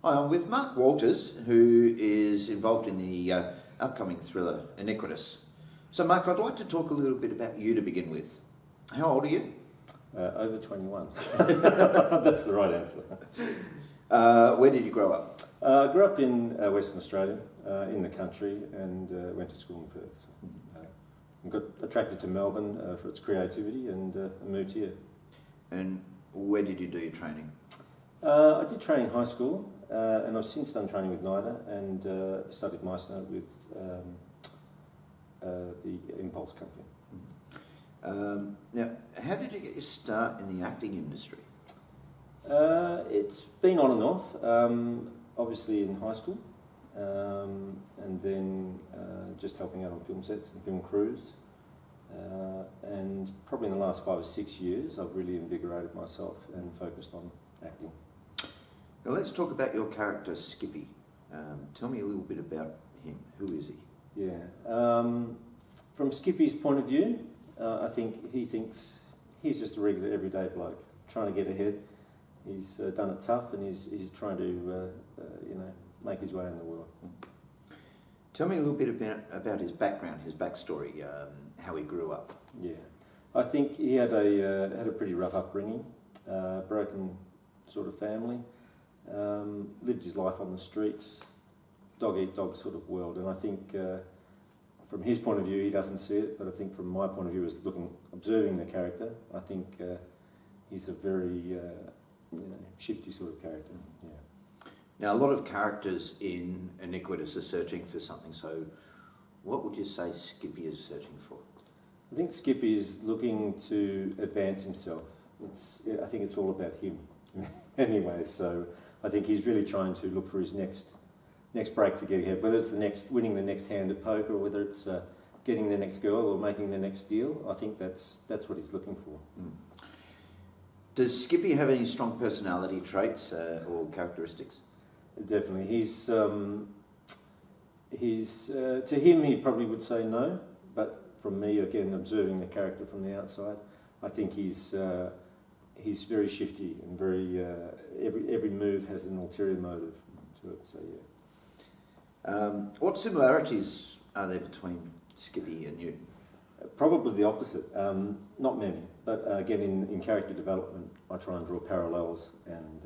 Hi, I'm with Mark Walters, who is involved in the upcoming thriller Iniquitous. So, Mark, I'd like to talk a little bit about you to begin with. How old are you? Over 21. That's the right answer. Where did you grow up? I grew up in Western Australia, in the country, and went to school in Perth. Got attracted to Melbourne for its creativity and moved here. And where did you do your training? I did training in high school, and I've since done training with NIDA and studied Meissner with the Impulse company. Now, how did you get your start in the acting industry? It's been on and off, obviously in high school, and then just helping out on film sets and film crews. And probably in the last 5 or 6 years, I've really invigorated myself and focused on acting. Now, let's talk about your character, Skippy. Tell me a little bit about him. Who is he? Yeah. From Skippy's point of view, I think he thinks he's just a regular everyday bloke trying to get ahead. He's done it tough, and he's trying to make his way in the world. Tell me a little bit about his background, his backstory, how he grew up. Yeah, I think he had a pretty rough upbringing, broken sort of family, lived his life on the streets, dog eat dog sort of world, and I think. From his point of view, he doesn't see it, but I think from my point of view, as observing the character, I think he's a very shifty sort of character. Yeah. Now, a lot of characters in Iniquitous are searching for something. So, what would you say Skippy is searching for? I think Skippy is looking to advance himself. I think it's all about him, anyway. So, I think he's really trying to look for his next break to get ahead, whether it's winning the next hand at poker, or whether it's getting the next girl or making the next deal. I think that's what he's looking for. Mm. Does Skippy have any strong personality traits or characteristics? Definitely. He's to him, he probably would say no, but from me, again, observing the character from the outside, I think he's very shifty and very every move has an ulterior motive to it. So yeah. What similarities are there between Skippy and you? Probably the opposite. Not many, but again, in character development, I try and draw parallels and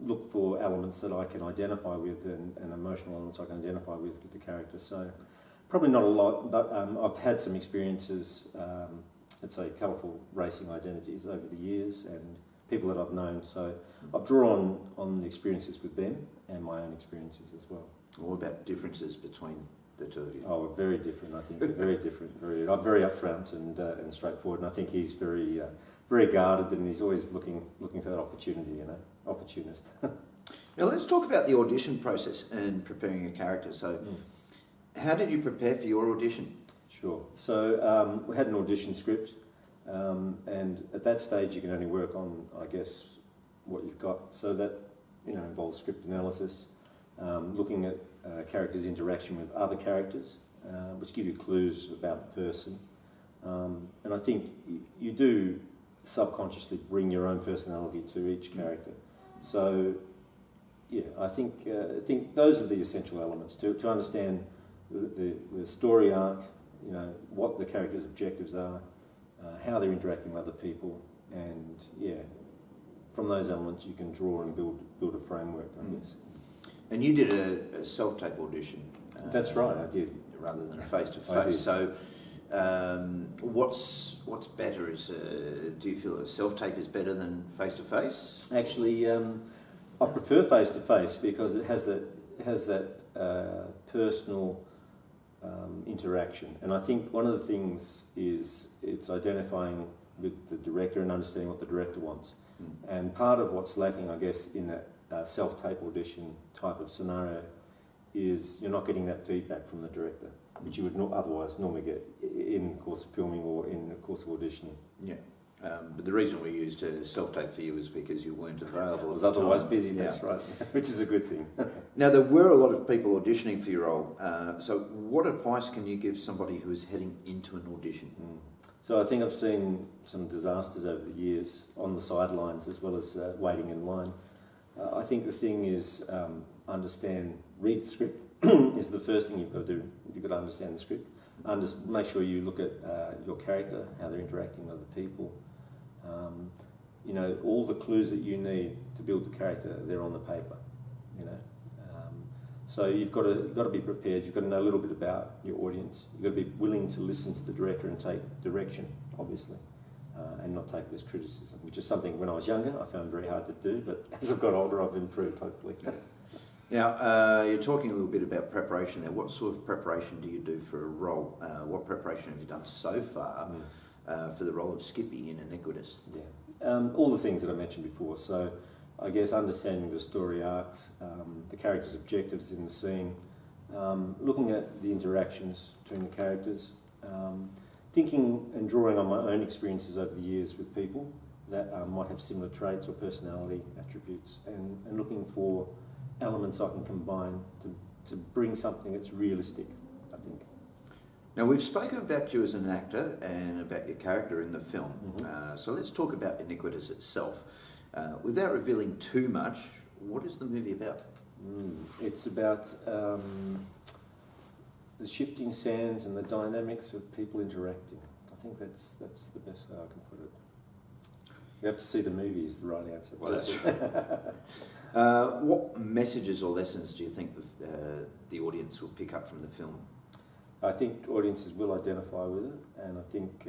look for elements that I can identify with and emotional elements I can identify with the character. So probably not a lot, but I've had some experiences, let's say colourful racing identities over the years and people that I've known, so I've drawn on the experiences with them and my own experiences as well. What about differences between the two of you? Oh, we're very different, I think. Very different. I'm very upfront and straightforward, and I think he's very guarded, and he's always looking for that opportunity, opportunist. Now let's talk about the audition process and preparing a character. So how did you prepare for your audition? Sure. So we had an audition script. And at that stage, you can only work on, I guess, what you've got. So that involves script analysis, looking at characters' interaction with other characters, which give you clues about the person. And I think you do subconsciously bring your own personality to each character. So, yeah, I think those are the essential elements to understand the story arc. What the characters' objectives are. How they're interacting with other people, and from those elements you can draw and build a framework, I guess. And you did a self-tape audition. That's right, I did. Rather than a face-to-face. So, what's better? Do you feel that self-tape is better than face-to-face? Actually, I prefer face-to-face because it has that personal interaction, and I think one of the things is it's identifying with the director and understanding what the director wants. And part of what's lacking, I guess, in that self-tape audition type of scenario is you're not getting that feedback from the director, which you would otherwise normally get in the course of filming or in the course of auditioning. Yeah. But the reason we used a self-tape for you was because you weren't available. I was otherwise busy, Yeah. that's right, which is a good thing. Now, there were a lot of people auditioning for your role. So what advice can you give somebody who is heading into an audition? So I think I've seen some disasters over the years on the sidelines as well as waiting in line. I think the thing is read the script is the first thing you've got to do. You've got to understand the script. Make sure you look at your character, how they're interacting with other people. All the clues that you need to build the character, they're on the paper. So you've got to be prepared. You've got to know a little bit about your audience. You've got to be willing to listen to the director and take direction, obviously, and not take it as criticism, which is something when I was younger I found very hard to do, but as I've got older I've improved, hopefully. Now, you're talking a little bit about preparation there. What sort of preparation do you do for a role? What preparation have you done so far for the role of Skippy in Iniquitous? Yeah, all the things that I mentioned before. So I guess understanding the story arcs, the characters' objectives in the scene, looking at the interactions between the characters, thinking and drawing on my own experiences over the years with people that might have similar traits or personality attributes, and looking for elements I can combine to bring something that's realistic, I think. Now, we've spoken about you as an actor and about your character in the film, so let's talk about Iniquitous itself. Without revealing too much, what is the movie about? It's about the shifting sands and the dynamics of people interacting. I think that's the best way I can put it. You have to see the movie is the right answer. Well, what messages or lessons do you think the audience will pick up from the film? I think audiences will identify with it, and I think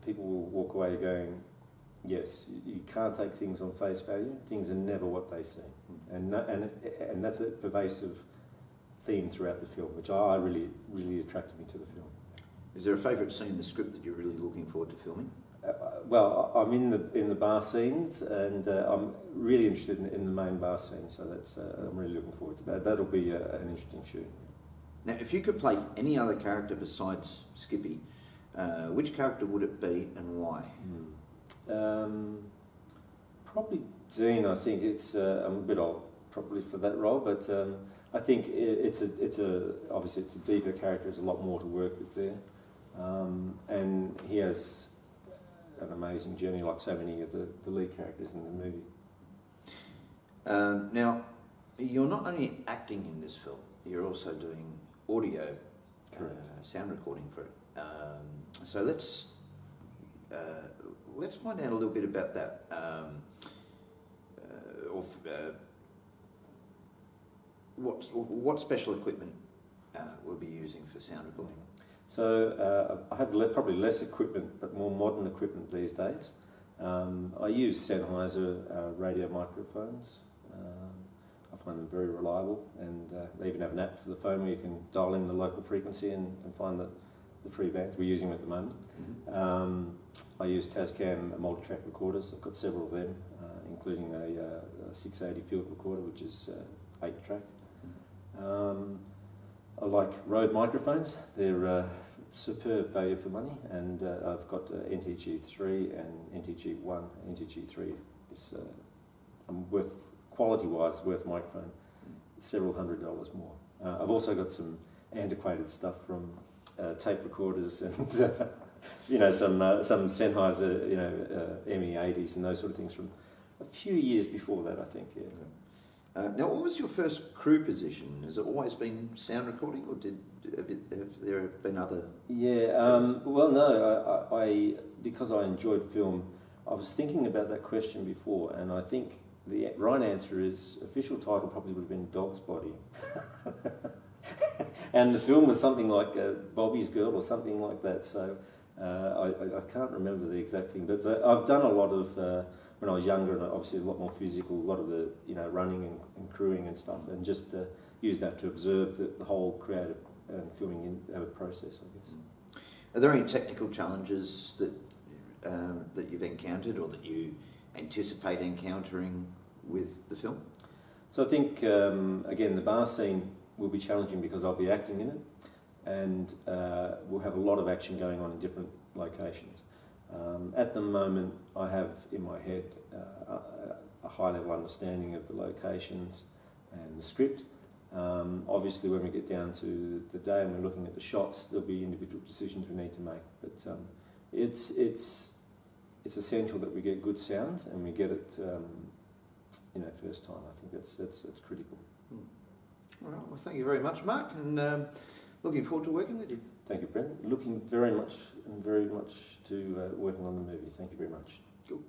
people will walk away going, yes, you can't take things on face value. Things are never what they seem, and that's a pervasive theme throughout the film, which I really attracted me to the film. Is there a favourite scene in the script that you're really looking forward to filming? Well, I'm in the bar scenes, and I'm really interested in the main bar scene. So I'm really looking forward to that. That'll be an interesting shoot. Now, if you could play any other character besides Skippy, which character would it be and why? Probably Dean. I think I'm a bit old probably for that role, but I think it's obviously it's a deeper character. There's a lot more to work with there, and he has an amazing journey like so many of the lead characters in the movie. Now, you're not only acting in this film, you're also doing audio, sound recording for it. So let's find out a little bit about that. What special equipment we'll be using for sound recording? So I have probably less equipment, but more modern equipment these days. I use Sennheiser radio microphones. I find them very reliable, and they even have an app for the phone where you can dial in the local frequency and find the free bands. We're using them at the moment. I use Tascam multi-track recorders. I've got several of them, including a 680 field recorder, which is 8-track. I like Rode microphones. They're superb value for money, and I've got NTG3 and NTG1. NTG3 is quality-wise, it's worth a microphone several $100s more. I've also got some antiquated stuff from tape recorders and some Sennheiser ME80s and those sort of things from a few years before that, I think. Yeah. Now, what was your first crew position? Has it always been sound recording, or have there been other? Yeah, well, no. I because I enjoyed film, I was thinking about that question before, and I think the right answer is official title probably would have been Dog's Body, and the film was something like Bobby's Girl or something like that. So I can't remember the exact thing, but I've done a lot of. When I was younger, and obviously a lot more physical, a lot of the running and crewing and stuff, and just use that to observe the whole creative and filming process, I guess. Are there any technical challenges that you've encountered, or that you anticipate encountering with the film? So I think again the bar scene will be challenging because I'll be acting in it, and we'll have a lot of action going on in different locations. At the moment, I have in my head a high-level understanding of the locations and the script. Obviously, when we get down to the day and we're looking at the shots, there'll be individual decisions we need to make. But it's essential that we get good sound and we get it, first time. I think that's critical. All right. Well, thank you very much, Mark, and looking forward to working with you. Thank you, Brenton. Looking very much to working on the movie. Thank you very much. Cool.